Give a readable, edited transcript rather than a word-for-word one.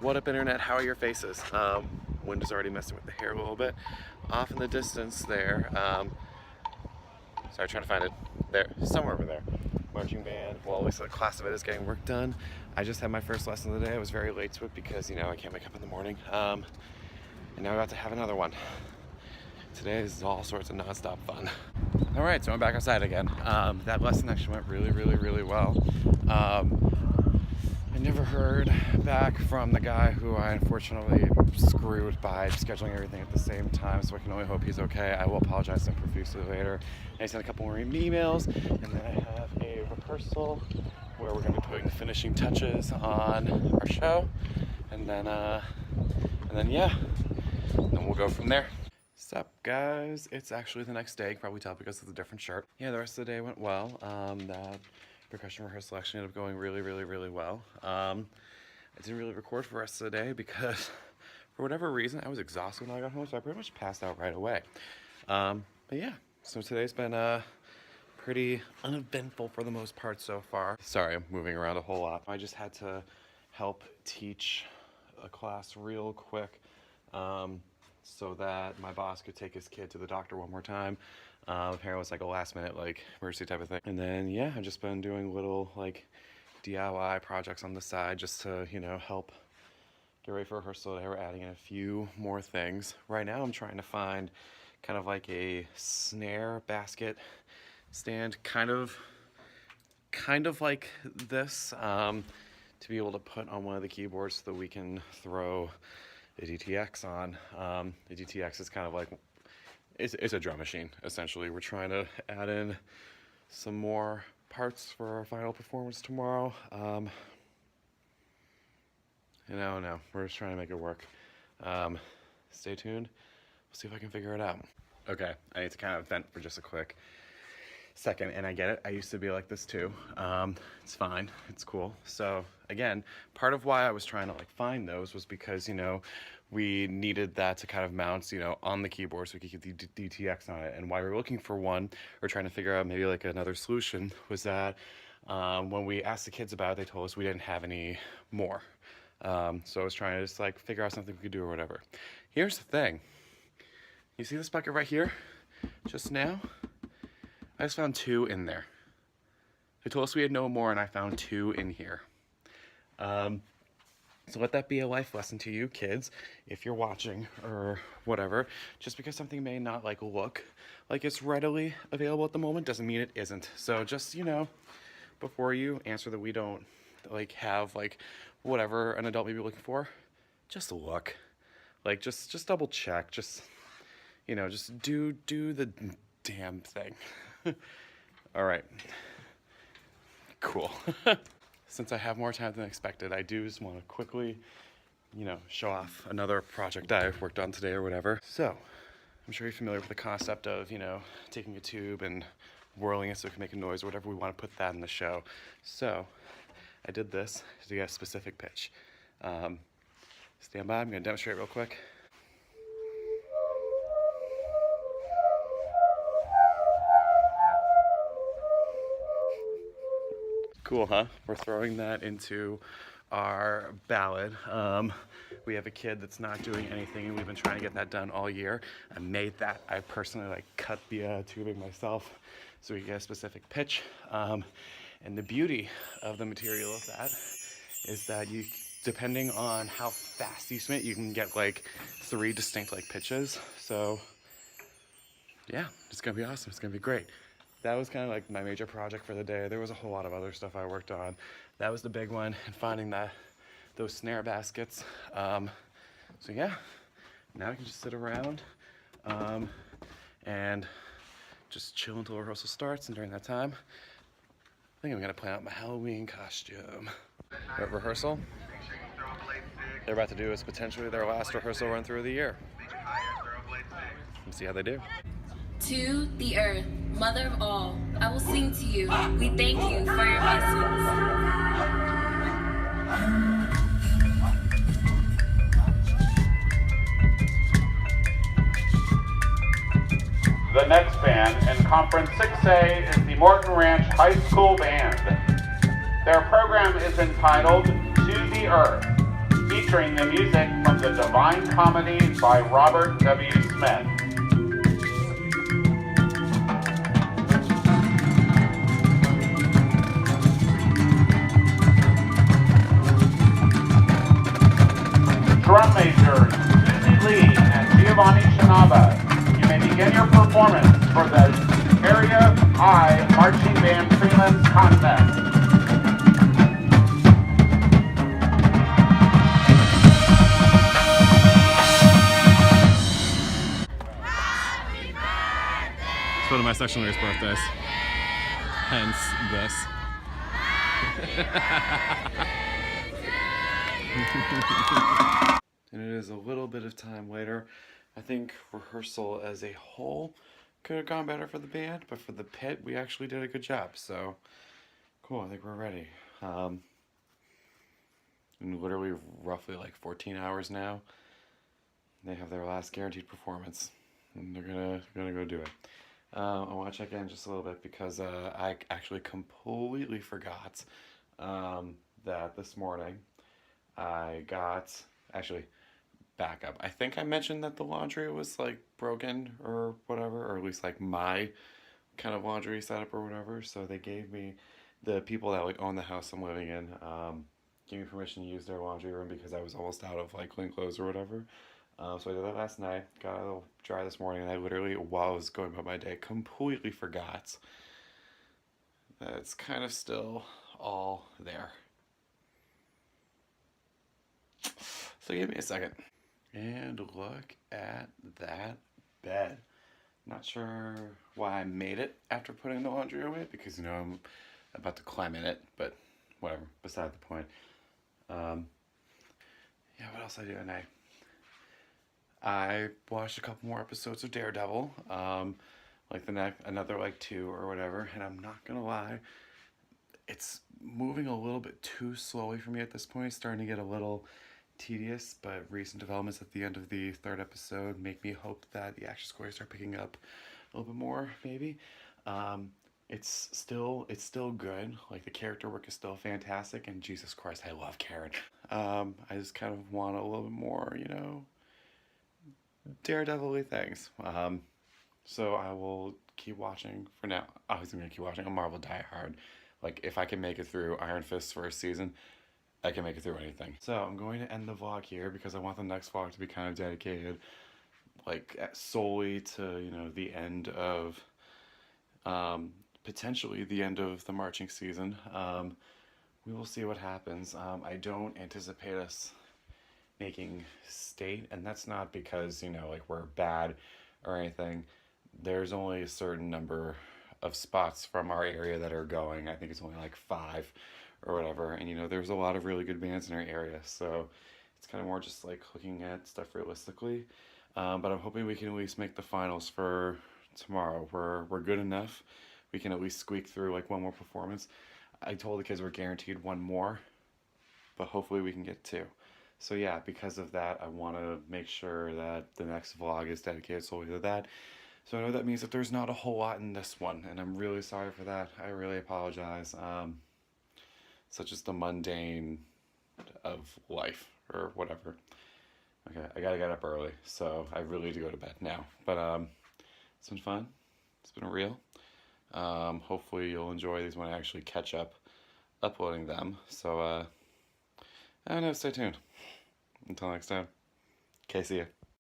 What up, internet? How are your faces? Wind is already messing with the hair a little bit. Off in the distance there, sorry, trying to find it. There, somewhere over there. Marching band. Well, at least the class of it is getting work done. I just had my first lesson of the day. I was very late to it because, you know, I can't wake up in the morning. And now I'm about to have another one. Today is all sorts of non-stop fun. All right, so I'm back outside again. That lesson actually went really well. I never heard back from the guy who I unfortunately screwed by scheduling everything at the same time, so I can only hope he's okay. I will apologize to him profusely later. And I sent a couple more emails, and then I have a rehearsal where we're going to be putting the finishing touches on our show, and then yeah, and then we'll go from there. Sup guys, it's actually the next day. You can probably tell because it's a different shirt. Yeah, the rest of the day went well. That percussion rehearsal actually ended up going really well. I didn't really record for the rest of the day because for whatever reason I was exhausted when I got home, so I pretty much passed out right away. But yeah, so today's been pretty uneventful for the most part so far. Sorry, I'm moving around a whole lot. I just had to help teach a class real quick so that my boss could take his kid to the doctor one more time. Apparently it was like a last minute like emergency type of thing. And then yeah, I've just been doing little like DIY projects on the side just to, you know, help get ready for rehearsal. They were adding in a few more things. Right now I'm trying to find kind of like a snare basket stand, kind of like this, to be able to put on one of the keyboards so that we can throw the DTX on. The DTX is kind of like, it's a drum machine, essentially. We're trying to add in some more parts for our final performance tomorrow. No, we're just trying to make it work. Stay tuned. We'll see if I can figure it out. Okay, I need to kind of vent for just a quick second, and I get it. I used to be like this too. It's fine. It's cool. So again, part of why I was trying to like find those was because, you know, we needed that to kind of mount, you know, on the keyboard so we could get the DTX on it. And why we were looking for one or trying to figure out maybe like another solution was that when we asked the kids about it, they told us we didn't have any more. So I was trying to just like figure out something we could do or whatever. Here's the thing. You see this bucket right here? Just now? I just found 2 in there. They told us we had no more, and I found 2 in here. So let that be a life lesson to you kids, if you're watching or whatever. Just because something may not like look like it's readily available at the moment doesn't mean it isn't. So just, you know, before you answer that we don't like have like whatever an adult may be looking for, just look. Like just double check. Just, you know, just do the damn thing. All right, cool. Since I have more time than expected, I do just want to quickly, you know, show off another project I've worked on today or whatever. So, I'm sure you're familiar with the concept of, you know, taking a tube and whirling it so it can make a noise or whatever. We want to put that in the show. So, I did this to get a specific pitch. Stand by, I'm going to demonstrate real quick. Cool, huh? We're throwing that into our ballad. We have a kid that's not doing anything, and we've been trying to get that done all year. I made that. I personally like cut the tubing myself so we get a specific pitch. And the beauty of the material of that is that you, depending on how fast you spin it, you can get like 3 distinct like pitches. So yeah, it's gonna be awesome. It's gonna be great. That was kind of like my major project for the day. There was a whole lot of other stuff I worked on. That was the big one, and finding those snare baskets. So yeah, now I can just sit around and just chill until rehearsal starts, and during that time, I think I'm gonna plan out my Halloween costume. At rehearsal, they're about to do is potentially their last rehearsal run through of the year. Let's see how they do. To the earth, mother of all, I will sing to you. We thank you for your blessings. The next band in Conference 6A is the Morton Ranch High School Band. Their program is entitled To the Earth. featuring the music from The Divine Comedy by Robert W. Smith. Drum majors Susie Lee and Giovanni Shinaba, you may begin your performance for the Area I Marching Band Prelims Contest. It's one of my section leader's birthdays. Hence this. And it is a little bit of time later. I think rehearsal as a whole could have gone better for the band, but for the pit, we actually did a good job. So, cool, I think we're ready. In literally roughly like 14 hours now, they have their last guaranteed performance. And they're gonna go do it. I want to check in just a little bit because I actually completely forgot that this morning I got, actually, back up. I think I mentioned that the laundry was like broken or whatever, or at least like my kind of laundry setup or whatever. So they gave me, the people that like own the house I'm living in, gave me permission to use their laundry room because I was almost out of like clean clothes or whatever. So I did that last night, got a little dry this morning, and I literally, while I was going about my day, completely forgot that it's kind of still all there. So give me a second. And look at that bed. Not sure why I made it after putting the laundry away, because, you know, I'm about to climb in it, but whatever, beside the point. Yeah, what else I do tonight? I watched a couple more episodes of Daredevil, like another like 2 or whatever, and I'm not gonna lie, it's moving a little bit too slowly for me at this point. It's starting to get a little tedious, but recent developments at the end of the 3rd episode make me hope that the action scores start picking up a little bit more, maybe. It's still good. Like, the character work is still fantastic, and Jesus Christ, I love Karen. I just kind of want a little bit more, you know, Daredevil-y things. So I will keep watching for now. Obviously, I'm going to keep watching a Marvel Die Hard. Like, if I can make it through Iron Fist's first season, I can make it through anything. So I'm going to end the vlog here because I want the next vlog to be kind of dedicated, like, solely to, you know, the end of, potentially the end of the marching season. We will see what happens. I don't anticipate us making state, and that's not because, you know, like, we're bad or anything. There's only a certain number of spots from our area that are going. I think it's only like 5 or whatever, and, you know, there's a lot of really good bands in our area, so it's kind of more just like looking at stuff realistically. But I'm hoping we can at least make the finals for tomorrow. We're good enough. We can at least squeak through like one more performance. I told the kids we're guaranteed one more, but hopefully we can get 2. So yeah, because of that, I want to make sure that the next vlog is dedicated solely to that. So I know that means that there's not a whole lot in this one, and I'm really sorry for that. I really apologize. Such as the mundane of life, or whatever. Okay, I gotta get up early, so I really need to go to bed now. But it's been fun. It's been real. Hopefully you'll enjoy these when I actually catch up uploading them. So I don't know, stay tuned. Until next time. Okay, see ya.